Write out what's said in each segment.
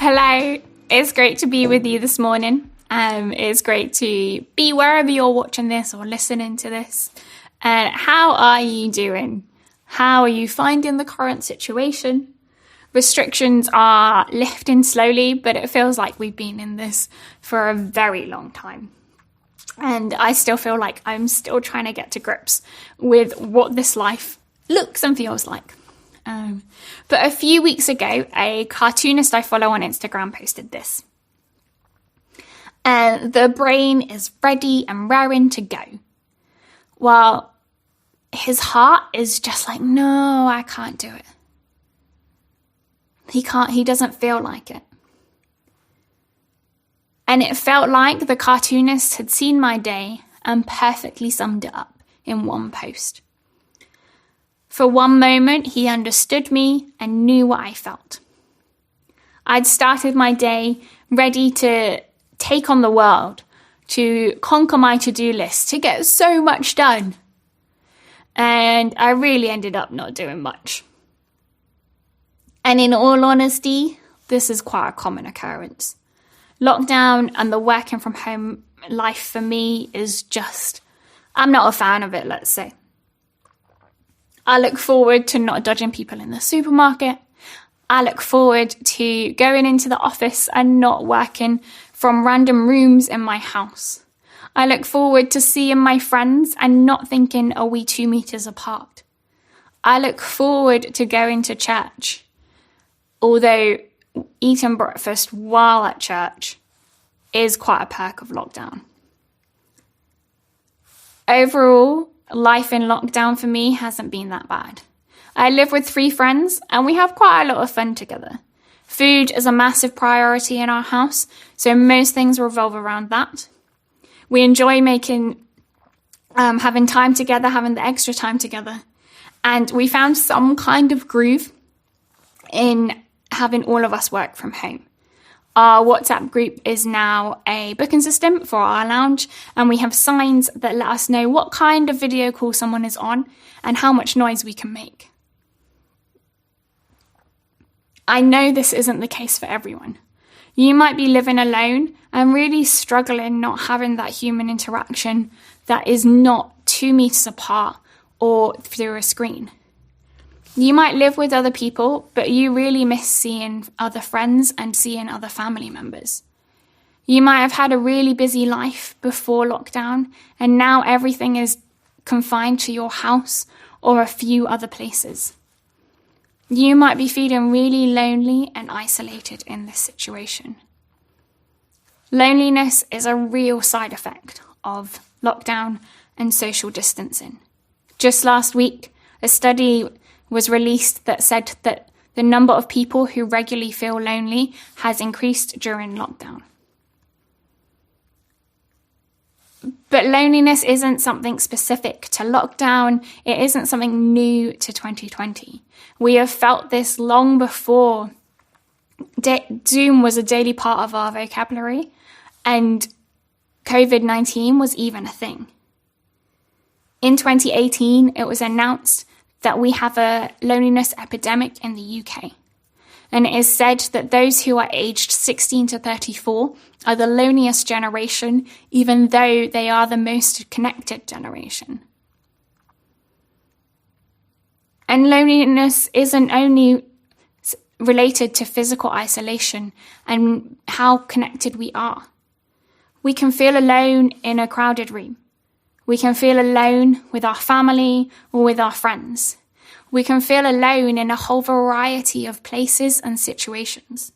Hello, it's great to be with you this morning. It's great to be wherever you're watching this or listening to this. How are you doing? How are you finding the current situation? Restrictions are lifting slowly, but it feels like we've been in this for a very long time. And I still feel like I'm still trying to get to grips with what this life looks and feels like. But a few weeks ago, a cartoonist I follow on Instagram posted this. The brain is ready and raring to go. While his heart is just like, no, I can't do it. He doesn't feel like it. And it felt like the cartoonist had seen my day and perfectly summed it up in one post. For one moment, he understood me and knew what I felt. I'd started my day ready to take on the world, to conquer my to-do list, to get so much done. And I really ended up not doing much. And in all honesty, this is quite a common occurrence. Lockdown and the working from home life for me is just, I'm not a fan of it, let's say. I look forward to not dodging people in the supermarket. I look forward to going into the office and not working from random rooms in my house. I look forward to seeing my friends and not thinking, are we 2 meters apart? I look forward to going to church. Although eating breakfast while at church is quite a perk of lockdown. Overall, life in lockdown for me hasn't been that bad. I live with 3 friends and we have quite a lot of fun together. Food is a massive priority in our house, so most things revolve around that. We enjoy having time together, having the extra time together. And we found some kind of groove in having all of us work from home. Our WhatsApp group is now a booking system for our lounge, and we have signs that let us know what kind of video call someone is on and how much noise we can make. I know this isn't the case for everyone. You might be living alone and really struggling not having that human interaction that is not 2 meters apart or through a screen. You might live with other people, but you really miss seeing other friends and seeing other family members. You might have had a really busy life before lockdown, and now everything is confined to your house or a few other places. You might be feeling really lonely and isolated in this situation. Loneliness is a real side effect of lockdown and social distancing. Just last week, a study was released that said that the number of people who regularly feel lonely has increased during lockdown. But loneliness isn't something specific to lockdown. It isn't something new to 2020. We have felt this long before Zoom was a daily part of our vocabulary and COVID-19 was even a thing. In 2018, it was announced that we have a loneliness epidemic in the UK. And it is said that those who are aged 16 to 34 are the loneliest generation, even though they are the most connected generation. And loneliness isn't only related to physical isolation and how connected we are. We can feel alone in a crowded room. We can feel alone with our family or with our friends. We can feel alone in a whole variety of places and situations.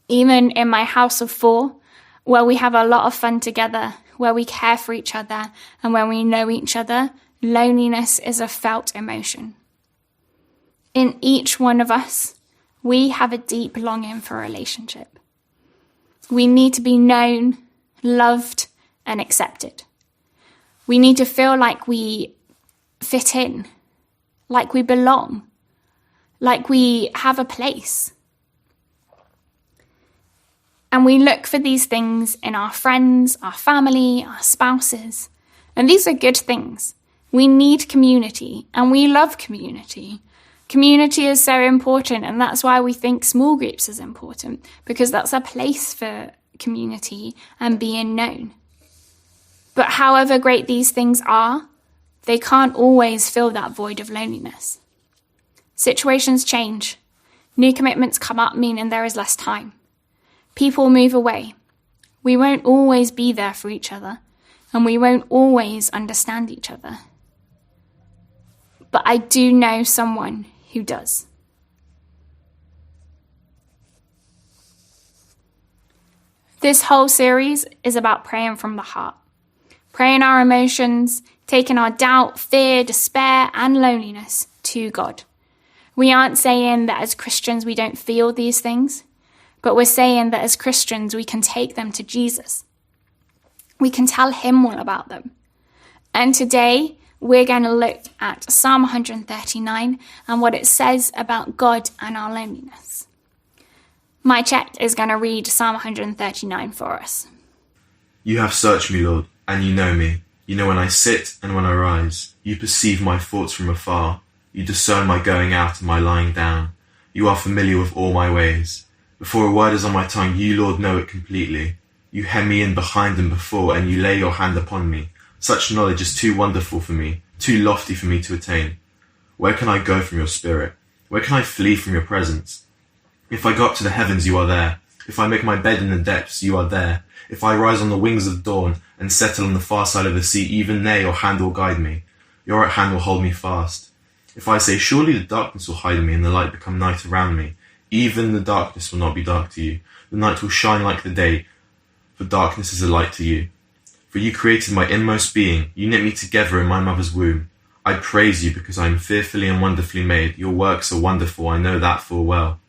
Even in my house of 4, where we have a lot of fun together, where we care for each other, and where we know each other, loneliness is a felt emotion. In each one of us, we have a deep longing for a relationship. We need to be known, loved, and accepted. We need to feel like we fit in, like we belong, like we have a place. And we look for these things in our friends, our family, our spouses. And these are good things. We need community and we love community. Community is so important, and that's why we think small groups is important, because that's a place for community and being known. But however great these things are, they can't always fill that void of loneliness. Situations change. New commitments come up, meaning there is less time. People move away. We won't always be there for each other, and we won't always understand each other. But I do know someone who does. This whole series is about praying from the heart. Praying our emotions, taking our doubt, fear, despair, and loneliness to God. We aren't saying that as Christians we don't feel these things, but we're saying that as Christians we can take them to Jesus. We can tell him all about them. And today we're going to look at Psalm 139 and what it says about God and our loneliness. My Chet is going to read Psalm 139 for us. You have searched me, Lord, and you know me. You know when I sit and when I rise. You perceive my thoughts from afar. You discern my going out and my lying down. You are familiar with all my ways. Before a word is on my tongue, you, Lord, know it completely. You hem me in behind and before, and you lay your hand upon me. Such knowledge is too wonderful for me, too lofty for me to attain. Where can I go from your spirit? Where can I flee from your presence? If I go up to the heavens, you are there. If I make my bed in the depths, you are there. If I rise on the wings of dawn and settle on the far side of the sea, even there your hand will guide me. Your right hand will hold me fast. If I say, surely the darkness will hide me and the light become night around me, even the darkness will not be dark to you. The night will shine like the day, for darkness is a light to you. For you created my inmost being. You knit me together in my mother's womb. I praise you because I am fearfully and wonderfully made. Your works are wonderful, I know that full well.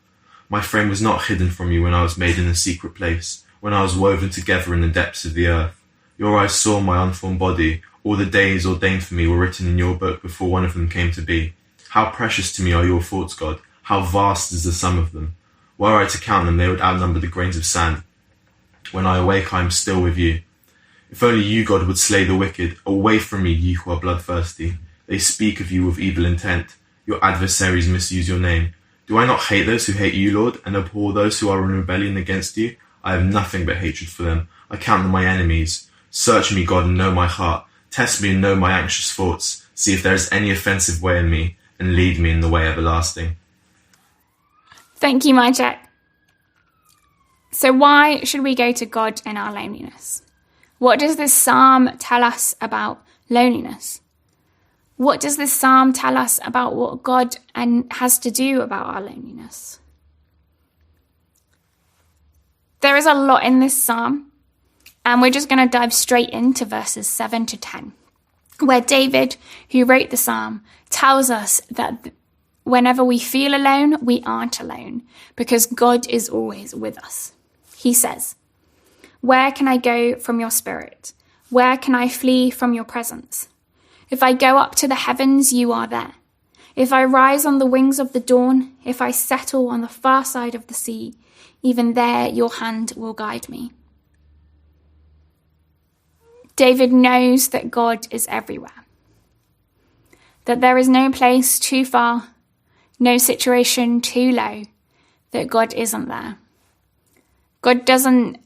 My frame was not hidden from you when I was made in a secret place, when I was woven together in the depths of the earth. Your eyes saw my unformed body. All the days ordained for me were written in your book before one of them came to be. How precious to me are your thoughts, God. How vast is the sum of them. Were I to count them, they would outnumber the grains of sand. When I awake, I am still with you. If only you, God, would slay the wicked. Away from me, ye who are bloodthirsty. They speak of you with evil intent. Your adversaries misuse your name. Do I not hate those who hate you, Lord, and abhor those who are in rebellion against you? I have nothing but hatred for them. I count them my enemies. Search me, God, and know my heart. Test me and know my anxious thoughts. See if there is any offensive way in me, and lead me in the way everlasting. Thank you, my Chet. So why should we go to God in our loneliness? What does this psalm tell us about loneliness? What does this psalm tell us about what God has to do about our loneliness? There is a lot in this psalm, and we're just going to dive straight into verses 7 to 10, where David, who wrote the psalm, tells us that whenever we feel alone, we aren't alone, because God is always with us. He says, "Where can I go from your spirit? Where can I flee from your presence? If I go up to the heavens, you are there. If I rise on the wings of the dawn, if I settle on the far side of the sea, even there your hand will guide me." David knows that God is everywhere, that there is no place too far, no situation too low, that God isn't there. God doesn't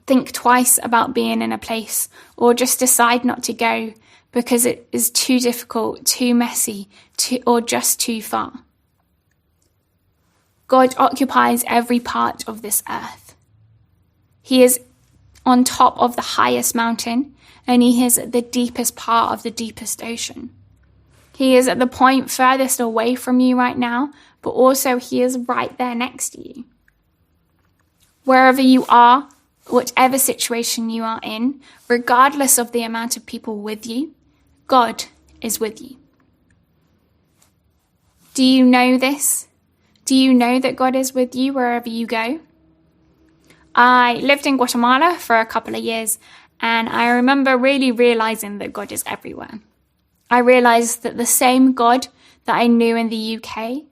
think twice about being in a place or just decide not to go because it is too difficult, too messy, or just too far. God occupies every part of this earth. He is on top of the highest mountain, and he is at the deepest part of the deepest ocean. He is at the point furthest away from you right now, but also he is right there next to you. Wherever you are, whatever situation you are in, regardless of the amount of people with you, God is with you. Do you know this? Do you know that God is with you wherever you go? I lived in Guatemala for a couple of years, and I remember really realizing that God is everywhere. I realized that the same God that I knew in the UK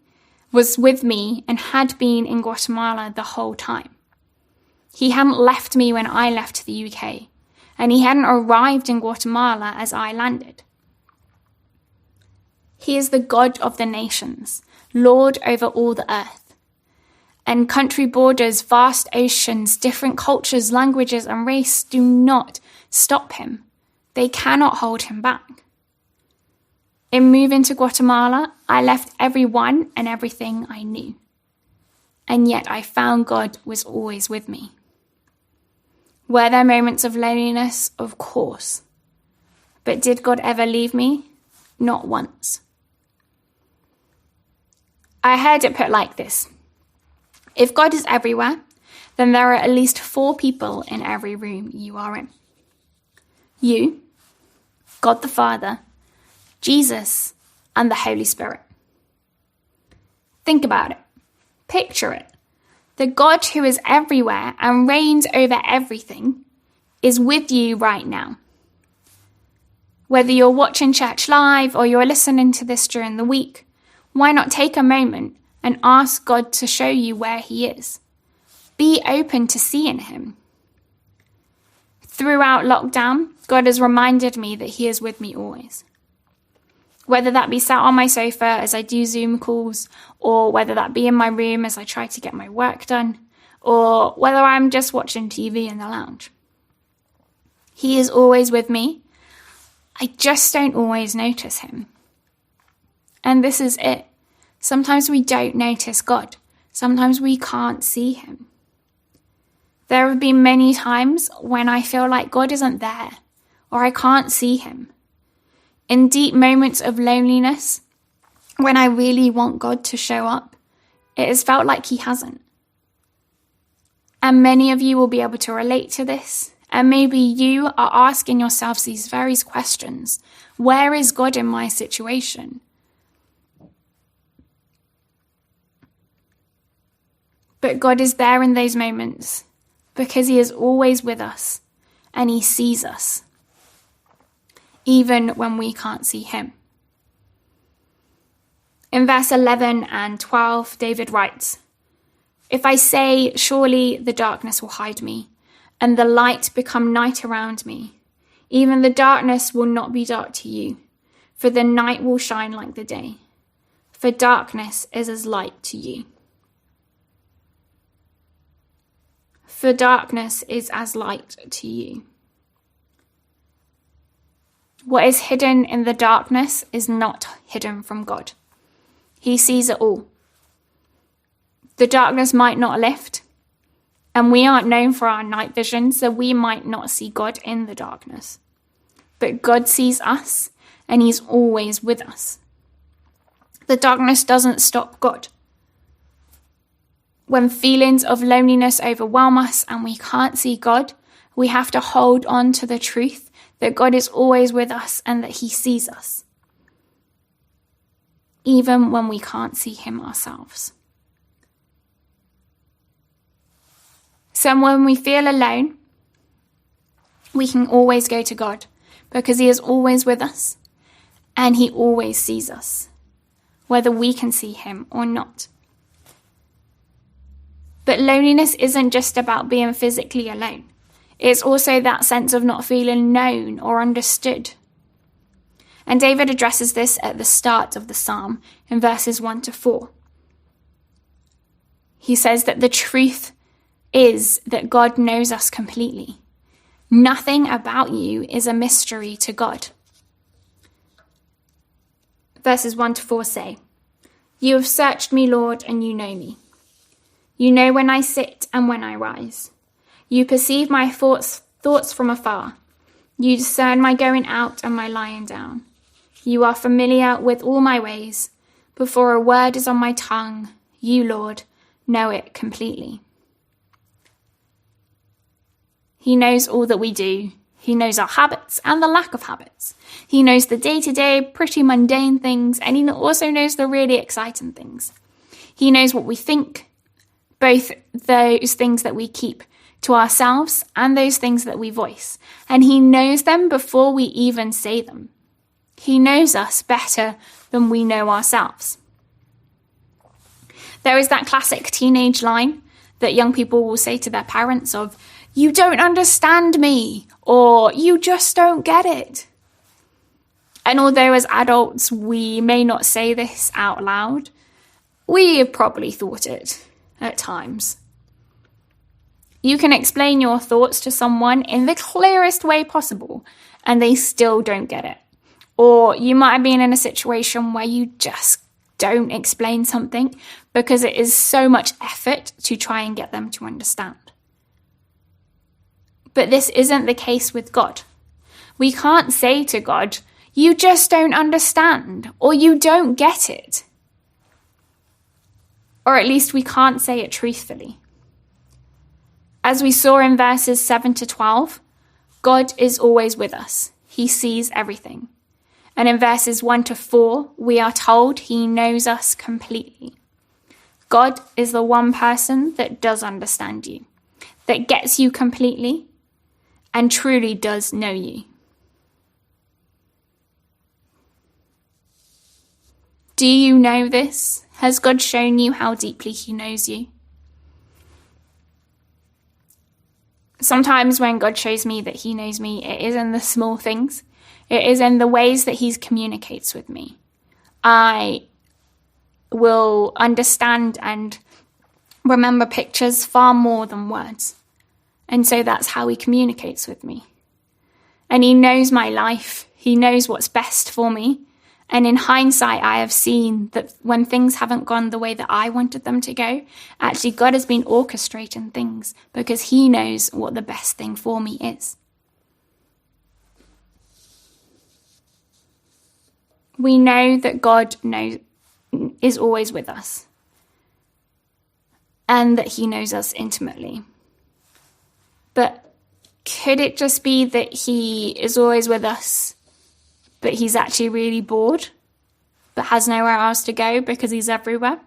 was with me and had been in Guatemala the whole time. He hadn't left me when I left the UK, and he hadn't arrived in Guatemala as I landed. He is the God of the nations, Lord over all the earth. And country borders, vast oceans, different cultures, languages, and race do not stop him. They cannot hold him back. In moving to Guatemala, I left everyone and everything I knew. And yet I found God was always with me. Were there moments of loneliness? Of course. But did God ever leave me? Not once. I heard it put like this. If God is everywhere, then there are at least 4 people in every room you are in. You, God the Father, Jesus, and the Holy Spirit. Think about it. Picture it. The God who is everywhere and reigns over everything is with you right now. Whether you're watching church live or you're listening to this during the week, why not take a moment and ask God to show you where he is? Be open to seeing him. Throughout lockdown, God has reminded me that he is with me always. Whether that be sat on my sofa as I do Zoom calls, or whether that be in my room as I try to get my work done, or whether I'm just watching TV in the lounge. He is always with me. I just don't always notice him. And this is it. Sometimes we don't notice God. Sometimes we can't see him. There have been many times when I feel like God isn't there, or I can't see him. In deep moments of loneliness, when I really want God to show up, it has felt like he hasn't. And many of you will be able to relate to this. And maybe you are asking yourselves these various questions. Where is God in my situation? But God is there in those moments because he is always with us and he sees us, even when we can't see him. In verse 11 and 12, David writes, "If I say, surely the darkness will hide me, and the light become night around me, even the darkness will not be dark to you, for the night will shine like the day, for darkness is as light to you." For darkness is as light to you. What is hidden in the darkness is not hidden from God. He sees it all. The darkness might not lift, and we aren't known for our night vision, so we might not see God in the darkness. But God sees us, and he's always with us. The darkness doesn't stop God. When feelings of loneliness overwhelm us and we can't see God, we have to hold on to the truth that God is always with us and that he sees us, even when we can't see him ourselves. So when we feel alone, we can always go to God because he is always with us and he always sees us, whether we can see him or not. But loneliness isn't just about being physically alone. It's also that sense of not feeling known or understood. And David addresses this at the start of the psalm in verses 1 to 4. He says that the truth is that God knows us completely. Nothing about you is a mystery to God. Verses 1 to 4 say, "You have searched me, Lord, and you know me. You know when I sit and when I rise. You perceive my thoughts from afar. You discern my going out and my lying down. You are familiar with all my ways. Before a word is on my tongue, you, Lord, know it completely." He knows all that we do. He knows our habits and the lack of habits. He knows the day-to-day, pretty mundane things, and he also knows the really exciting things. He knows what we think, both those things that we keep to ourselves and those things that we voice. And he knows them before we even say them. He knows us better than we know ourselves. There is that classic teenage line that young people will say to their parents of, "You don't understand me," or "You just don't get it." And although as adults we may not say this out loud, we have probably thought it at times. You can explain your thoughts to someone in the clearest way possible, and they still don't get it. Or you might have been in a situation where you just don't explain something because it is so much effort to try and get them to understand. But this isn't the case with God. We can't say to God, "You just don't understand," or "You don't get it." Or at least we can't say it truthfully. As we saw in verses 7 to 12, God is always with us. He sees everything. And in verses 1 to 4, we are told he knows us completely. God is the one person that does understand you, that gets you completely, and truly does know you. Do you know this? Has God shown you how deeply he knows you? Sometimes when God shows me that he knows me, it is in the small things. It is in the ways that he communicates with me. I will understand and remember pictures far more than words. And so that's how he communicates with me. And he knows my life. He knows what's best for me. And in hindsight, I have seen that when things haven't gone the way that I wanted them to go, actually God has been orchestrating things because he knows what the best thing for me is. We know that God is always with us and that he knows us intimately. But could it just be that he is always with us, but he's actually really bored, but has nowhere else to go because he's everywhere?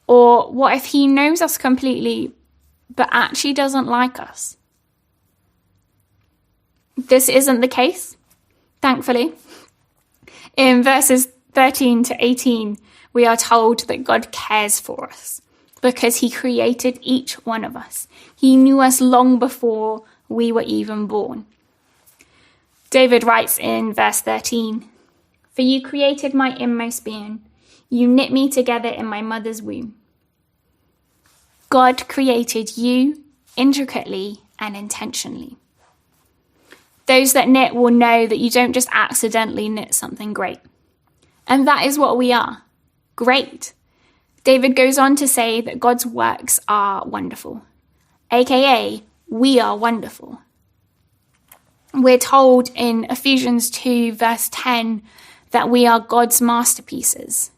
Or what if he knows us completely, but actually doesn't like us? This isn't the case, thankfully. In verses 13 to 18, we are told that God cares for us because he created each one of us. He knew us long before we were even born. David writes in verse 13, "For you created my inmost being. You knit me together in my mother's womb." God created you intricately and intentionally. Those that knit will know that you don't just accidentally knit something great. And that is what we are. Great. David goes on to say that God's works are wonderful, aka we are wonderful. We're told in Ephesians 2 verse 10 that we are God's masterpieces.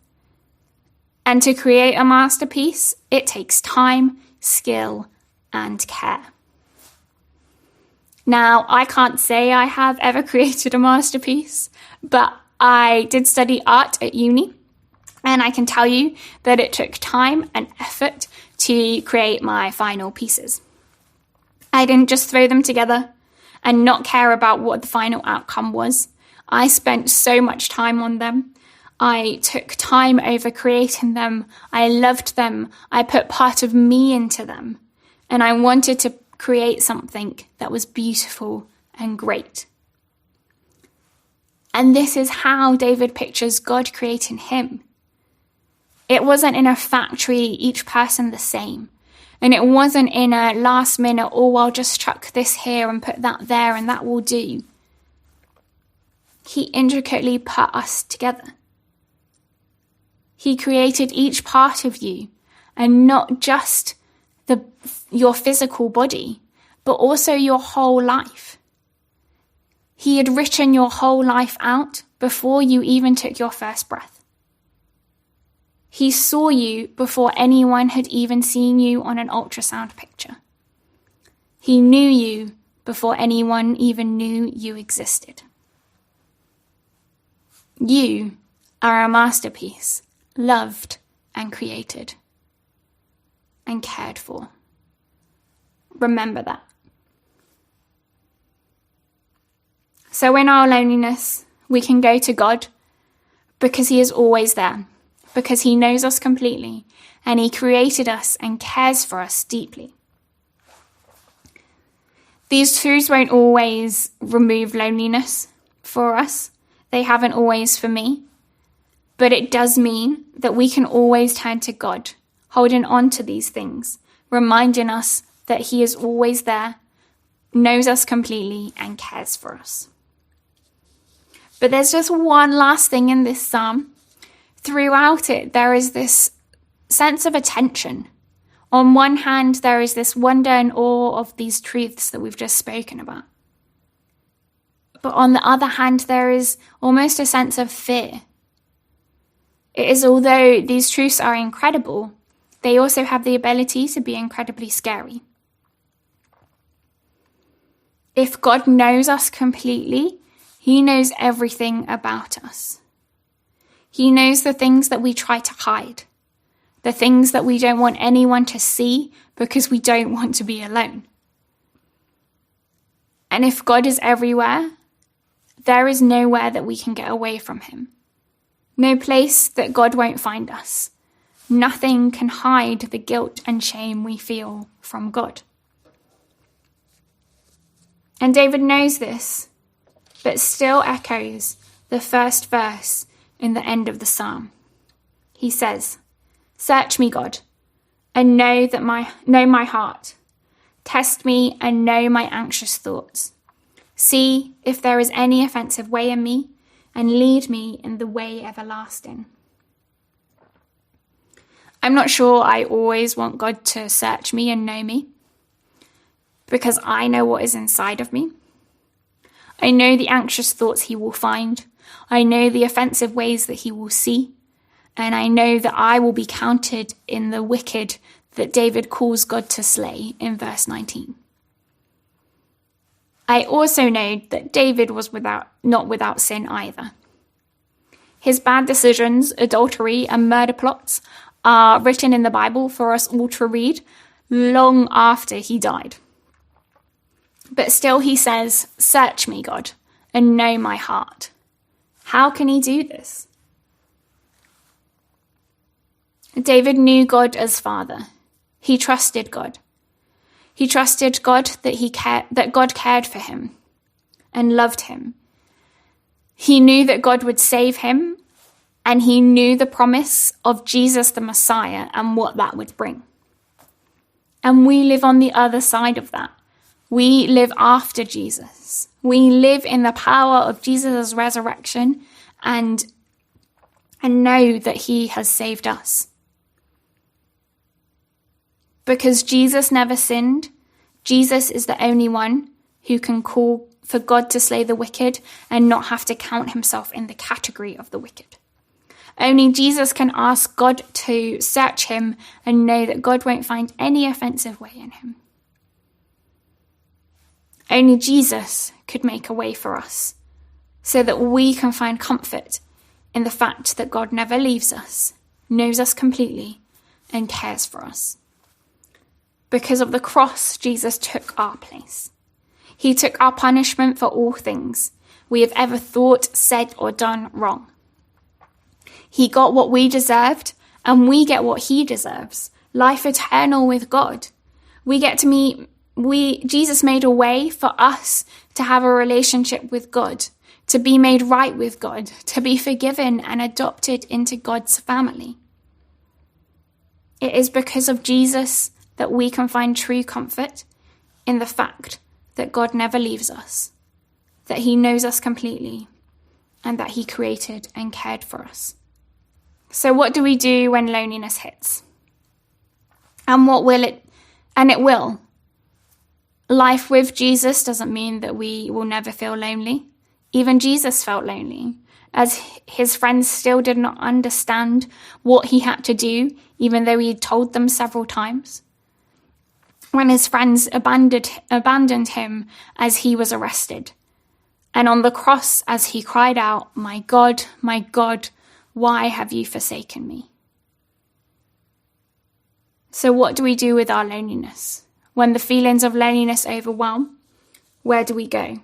And to create a masterpiece, it takes time, skill, and care. Now, I can't say I have ever created a masterpiece, but I did study art at uni, and I can tell you that it took time and effort to create my final pieces. I didn't just throw them together and not care about what the final outcome was. I spent so much time on them. I took time over creating them. I loved them. I put part of me into them. And I wanted to create something that was beautiful and great. And this is how David pictures God creating him. It wasn't in a factory, each person the same. And it wasn't in a last minute, oh, I'll just chuck this here and put that there and that will do. He intricately put us together. He created each part of you, and not just your physical body, but also your whole life. He had written your whole life out before you even took your first breath. He saw you before anyone had even seen you on an ultrasound picture. He knew you before anyone even knew you existed. You are a masterpiece, loved and created and cared for. Remember that. So in our loneliness, we can go to God because he is always there, because he knows us completely and he created us and cares for us deeply. These truths won't always remove loneliness for us. They haven't always for me. But it does mean that we can always turn to God, holding on to these things, reminding us that he is always there, knows us completely, and cares for us. But there's just one last thing in this psalm. Throughout it, there is this sense of attention. On one hand, there is this wonder and awe of these truths that we've just spoken about. But on the other hand, there is almost a sense of fear. It is, although these truths are incredible, they also have the ability to be incredibly scary. If God knows us completely, he knows everything about us. He knows the things that we try to hide, the things that we don't want anyone to see because we don't want to be alone. And if God is everywhere, there is nowhere that we can get away from him. No place that God won't find us. Nothing can hide the guilt and shame we feel from God. And David knows this, but still echoes the first verse in the end of the psalm. He says, "Search me, God, and know my heart. Test me and know my anxious thoughts. See if there is any offensive way in me, and lead me in the way everlasting." I'm not sure I always want God to search me and know me, because I know what is inside of me. I know the anxious thoughts he will find. I know the offensive ways that he will see. And I know that I will be counted in the wicked that David calls God to slay in verse 19. I also know that David was not without sin either. His bad decisions, adultery, and murder plots are written in the Bible for us all to read long after he died. But still he says, "Search me, God, and know my heart." How can he do this? David knew God as Father. He trusted God. He trusted God that God cared for him and loved him. He knew that God would save him, and he knew the promise of Jesus the Messiah and what that would bring. And we live on the other side of that. We live after Jesus. We live in the power of Jesus' resurrection and know that he has saved us. Because Jesus never sinned, Jesus is the only one who can call for God to slay the wicked and not have to count himself in the category of the wicked. Only Jesus can ask God to search him and know that God won't find any offensive way in him. Only Jesus could make a way for us so that we can find comfort in the fact that God never leaves us, knows us completely, and cares for us. Because of the cross, Jesus took our place. He took our punishment for all things we have ever thought, said, or done wrong. He got what we deserved, and we get what he deserves, life eternal with God. Jesus made a way for us to have a relationship with God, to be made right with God, to be forgiven and adopted into God's family. It is because of Jesus that we can find true comfort in the fact that God never leaves us, that he knows us completely, and that he created and cared for us. So what do we do when loneliness hits? And it will. Life with Jesus doesn't mean that we will never feel lonely. Even Jesus felt lonely, as his friends still did not understand what he had to do, even though he had told them several times. When his friends abandoned him as he was arrested, and on the cross as he cried out, my God, why have you forsaken me?" So what do we do with our loneliness? When the feelings of loneliness overwhelm, where do we go?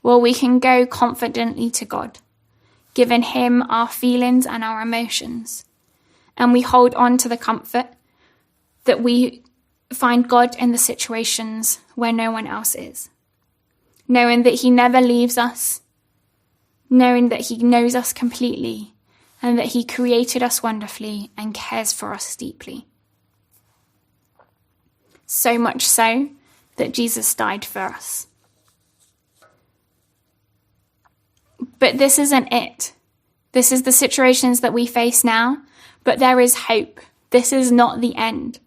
Well, we can go confidently to God, giving him our feelings and our emotions. And we hold on to the comfort that we find God in the situations where no one else is, knowing that he never leaves us, knowing that he knows us completely and that he created us wonderfully and cares for us deeply. So much so that Jesus died for us. But this isn't it. This is the situations that we face now, but there is hope. This is not the end.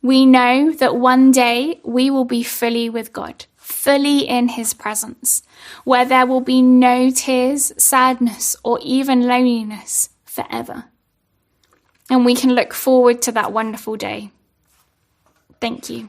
We know that one day we will be fully with God, fully in his presence, where there will be no tears, sadness, or even loneliness forever. And we can look forward to that wonderful day. Thank you.